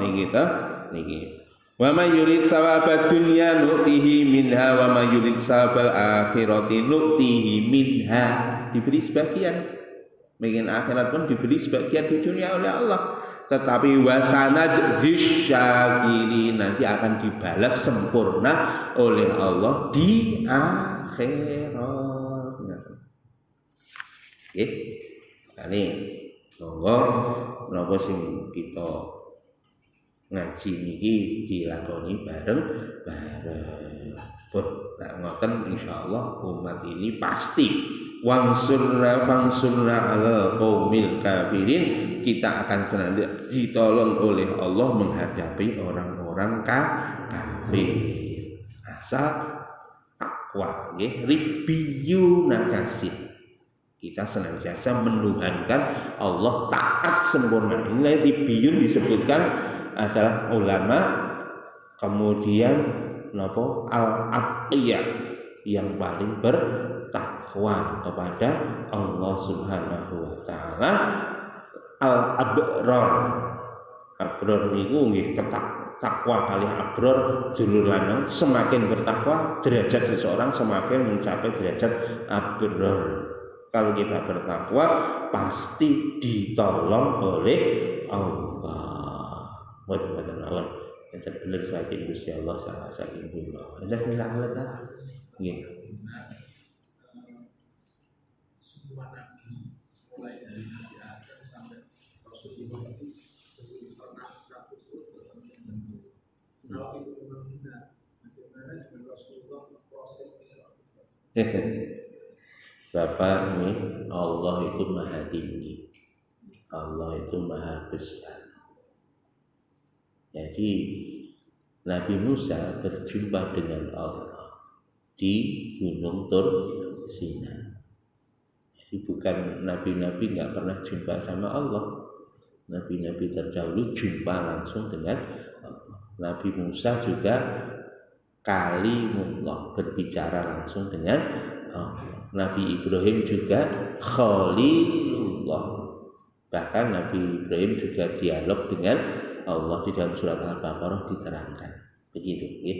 Ini kita niki. Wa may yurid sawabad dunya nu'tihi minha wa may yurid sawabal akhirati nu'tihi minha. Diberi sebagian. Pengen akhirat pun diberi sebagian di dunia oleh Allah. Tetapi wasanajzis syakirin, nanti akan dibalas sempurna oleh Allah di akhirat. Oke. Ini monggo napa sing kita ngaji niki dilakoni bareng-bareng. Pun nek ngoten insyaallah umat ini pasti wangsurna alal qaumil kafirin, kita akan senantiasa ditolong oleh Allah menghadapi orang-orang kafir. Asal takwa, ribbiyuna kasih. Kita senantiasa menuhankan Allah taat sempurna. Ini ribbiyun disebutkan adalah ulama, kemudian al-atqiyah yang paling bertakwa kepada Allah Subhanahu wa taala. Al-abrar, abrar niku nggih takwa kali abror dulur lanang, semakin bertakwa derajat seseorang semakin mencapai derajat abror. Kalau kita bertakwa pasti ditolong oleh Allah. Mboten mawon. Enten bener saking Gusti Allah salah saking kula. Enten sing salah ta? Nggih. Semua nabi mulai dari Adam sampai Rasulullah pernah satu kalau itu benar bagaimana dengan Rasulullah proses Islam. Bapak ini Allah itu maha tinggi, Allah itu maha besar. Jadi Nabi Musa berjumpa dengan Allah di Gunung Tur Sina. Jadi bukan nabi-nabi nggak pernah jumpa sama Allah. Nabi-nabi terdahulu jumpa langsung dengan Allah. Nabi Musa juga kalimullah, berbicara langsung dengan Allah. Nabi Ibrahim juga Khalilullah. Bahkan Nabi Ibrahim juga dialog dengan Allah di dalam surat Al-Baqarah diterangkan. Begitu ya.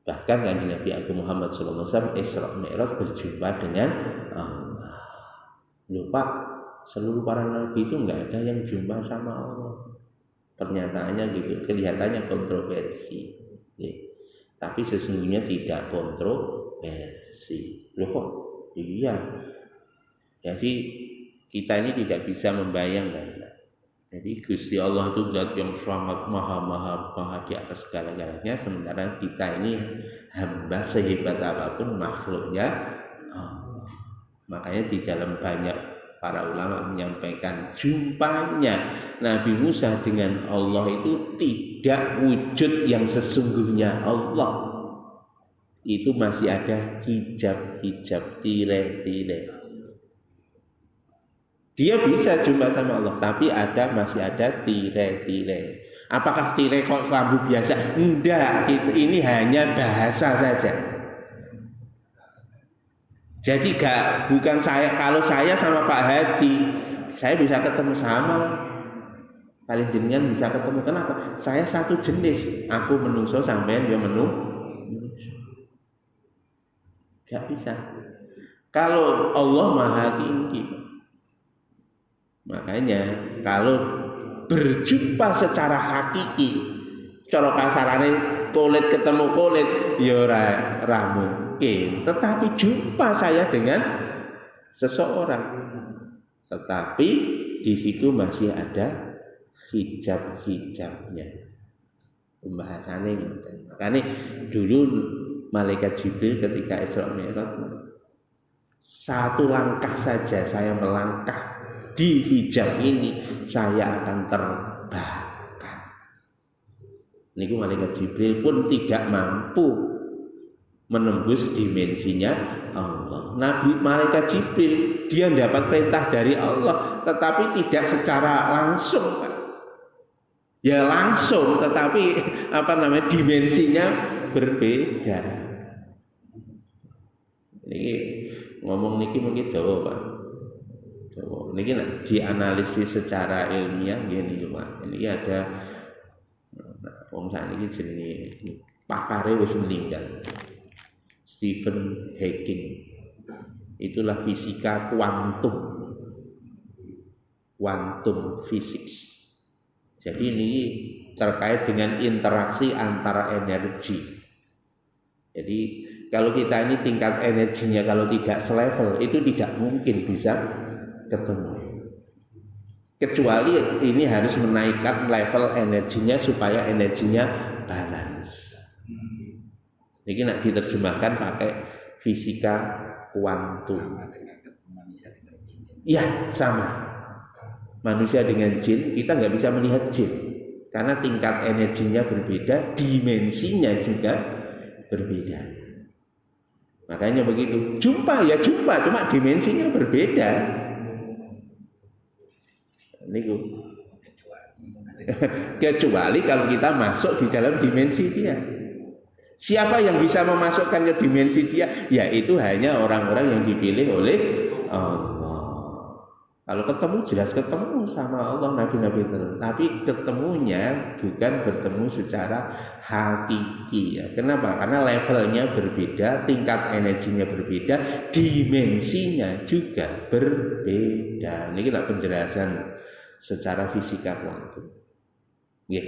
Bahkan Kanjeng Nabi Agung Muhammad SAW Isra Mi'raj berjumpa dengan Allah. Loh Pak, seluruh para nabi itu enggak ada yang jumpa sama Allah. Pernyataannya gitu, kelihatannya kontroversi. Ya. Tapi sesungguhnya tidak kontroversi. Loh kok? Iya. Jadi kita ini tidak bisa membayangkan. Jadi Gusti Allah itu zat yang sangat maha di atas segala-galanya, sementara kita ini hamba sehebat apapun makhluknya Allah. Makanya di dalam banyak para ulama menyampaikan jumpanya Nabi Musa dengan Allah itu tidak wujud yang sesungguhnya Allah. Itu masih ada hijab-hijab, tirai-tirai. Dia bisa jumpa sama Allah, tapi masih ada tirai-tirai. Apakah tirai kok lampu biasa? Enggak, ini hanya bahasa saja. Jadi bukan saya, kalau saya sama Pak Hadi, saya bisa ketemu sama kalian jenengan bisa ketemu. Kenapa? Saya satu jenis. Aku menungso sampean dia menungso. Gak bisa. Kalau Allah maha tinggi. Makanya kalau berjumpa secara hakiki, cara kasarane kulit ketemu kulit, ya ora mungkin. Tetapi jumpa saya dengan seseorang, tetapi di situ masih ada hijab-hijabnya. Pembahasannya gitu. Makanya dulu malaikat Jibril ketika Isra Mi'raj, satu langkah saja saya melangkah di hijab ini, saya akan terbakar. Niku malaikat Jibril pun tidak mampu menembus dimensinya Allah. Malaikat Jibril dia dapat perintah dari Allah, tetapi tidak secara langsung, Pak. Ya langsung, tetapi dimensinya berbeda. Niki ngomong niki mungkin dawa, Pak. Ini dianalisis secara ilmiah gini Pak. Ini ada wong sakniki jenenge pakare wis meninggal. Stephen Hawking. Itulah fisika quantum physics. Jadi ini terkait dengan interaksi antara energi. Jadi kalau kita ini tingkat energinya kalau tidak selevel itu tidak mungkin bisa ketemu. Kecuali ini harus menaikkan level energinya supaya energinya balance. Ini nak diterjemahkan pakai fisika kuantum. Iya, sama. Manusia dengan jin, kita nggak bisa melihat jin karena tingkat energinya berbeda, dimensinya juga berbeda. Makanya begitu. Jumpa, cuma dimensinya berbeda. Niku. Kecuali kalau kita masuk di dalam dimensi dia. Siapa yang bisa memasukkan ke dimensi dia? Yaitu hanya orang-orang yang dipilih oleh Allah. Kalau ketemu jelas ketemu sama Allah, nabi-nabi terus. Tapi ketemunya bukan bertemu secara hakiki ya. Kenapa? Karena levelnya berbeda, tingkat energinya berbeda, dimensinya juga berbeda. Ini kita penjelasan secara fisika kuantum. Nggih.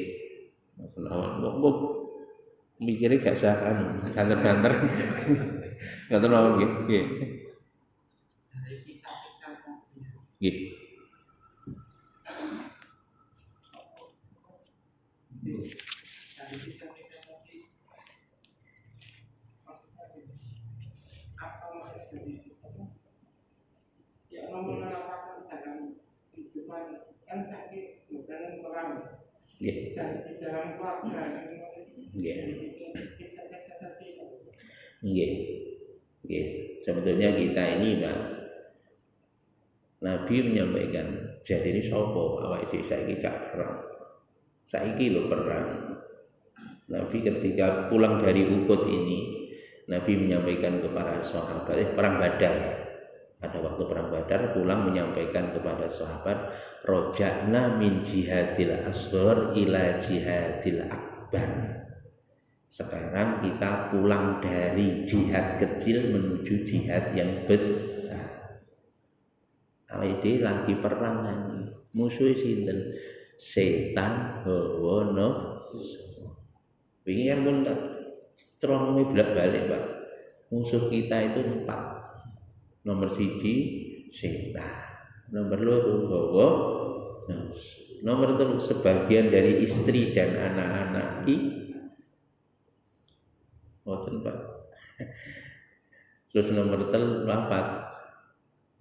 Kok mikirnya gak sah banter-banter. Enggak tahu nggih. Nggih. Nggih. Sebetulnya kita ini Pak, Nabi menyampaikan, jadi ini sopo awake dhewe saiki gak perang. Saiki lho perang. Nabi ketika pulang dari Uhud ini, Nabi menyampaikan kepada sahabat, perang Badar. Pada waktu perang Badar pulang menyampaikan kepada sahabat, roja'na min jihadil asghar ila jihadil akbar. Sekarang kita pulang dari jihad kecil menuju jihad yang besar. Awake lagi perang ini. Musuh sinten? Setan hawa nafsu. Wingi kan pun strong bolak-balik, Pak. Musuh kita itu 4. Nomor 1 setan. Nomor 2 hawa nafsu. Nomor 3 sebagian dari istri dan anak-anak Ngoten Pak. Terus nomor 4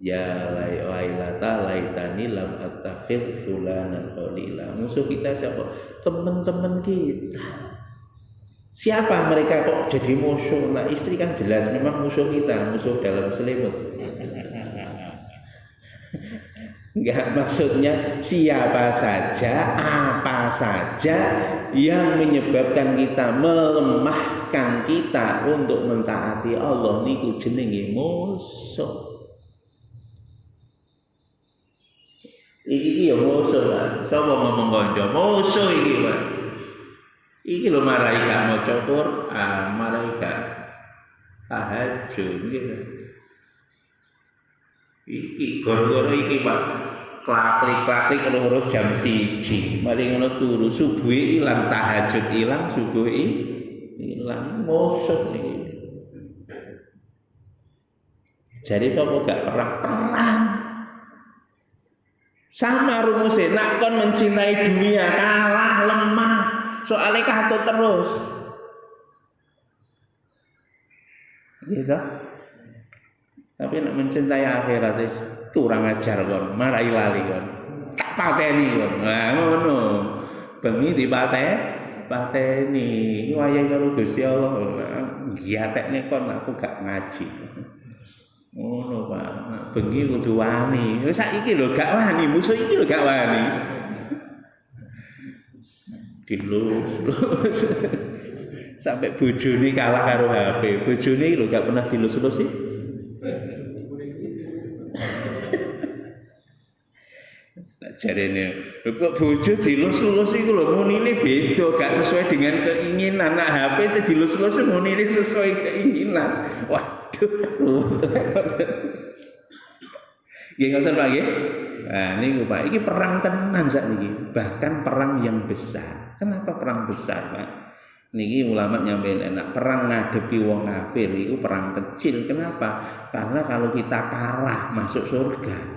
ya lailata laitani lam attakhid fulanan khalila. Musuh kita siapa? Teman-teman kita. Siapa mereka kok jadi musuh? Nah, istri kan jelas memang musuh kita, musuh dalam selimut. Enggak, maksudnya siapa saja, apa saja yang menyebabkan kita, melemahkan kita untuk mentaati Allah niku jenenge musuh. Iki ya musuh Pak. Sapa ngomong kanca musuh iki Pak. Iki lho marai gak maca Quran, marai gak tahajud gitu. Iki goro-goro iki Pak. Klaklik-klaklik loro jam 1. Mari ngono turu, subuhe ilang, tahajud ilang, subuhe ilang, musuh niki. Jadi sapa gak perang? Sama rumusnya, nak kon mencintai dunia kalah lemah, soalnya katut terus. Gitu. Tapi nak mencintai akhirat itu kurang ajar kon, marai lali kon. Tak pateni kon. Nah, ngono. Bengi dipateni. Iki wayahe karo Gusti Allah. Giatekne kon aku gak ngaji. Ngono Pak. Bengi kudu wani. Wis saiki lho gak wani, musuh iki lho gak wani. Dilus. Sampai bojone kalah karo HP. Bojone lho gak pernah dilus-lus sih. Jarene kok bojo dilus-lus iku lho munine beda, gak sesuai dengan keinginan. Nak HP itu dilus-lus munine sesuai keinginan. Waduh. Nggih ngoten Pak nggih. Nah niku Pak, iki perang tenan sakniki, bahkan perang yang besar. Kenapa perang besar, Pak? Niki ulama nyampein enak, perang ngadepi wong kafir itu perang kecil. Kenapa? Karena kalau kita kalah masuk surga.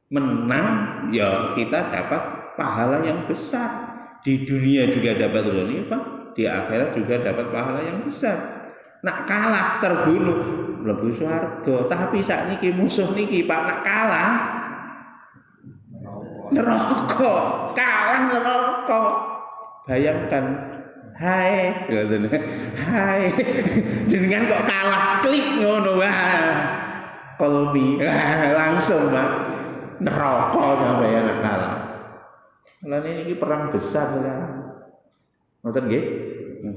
Menang ya kita dapat pahala yang besar. Di dunia juga dapat ghanimah, di akhirat juga dapat pahala yang besar. Nak kalah terbunuh mlebu swarga, tapi sakniki musuh niki Pak nak kalah neraka, kalah neraka. Bayangkan Hai, ngoten. Hai. Jenengan kok kalah klik ngono wae. Kolbi langsung Pak neraka sampeyan kalah. Lan ini perang besar kan. Ngoten nggih.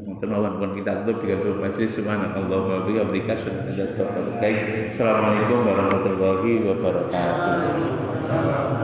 Ngoten mawon kita tutup dengan majelis subhanallah wa bihamdika asyhadu an la ilaha illa anta astaghfiruka wa atubu ilaik. Assalamualaikum warahmatullahi wabarakatuh.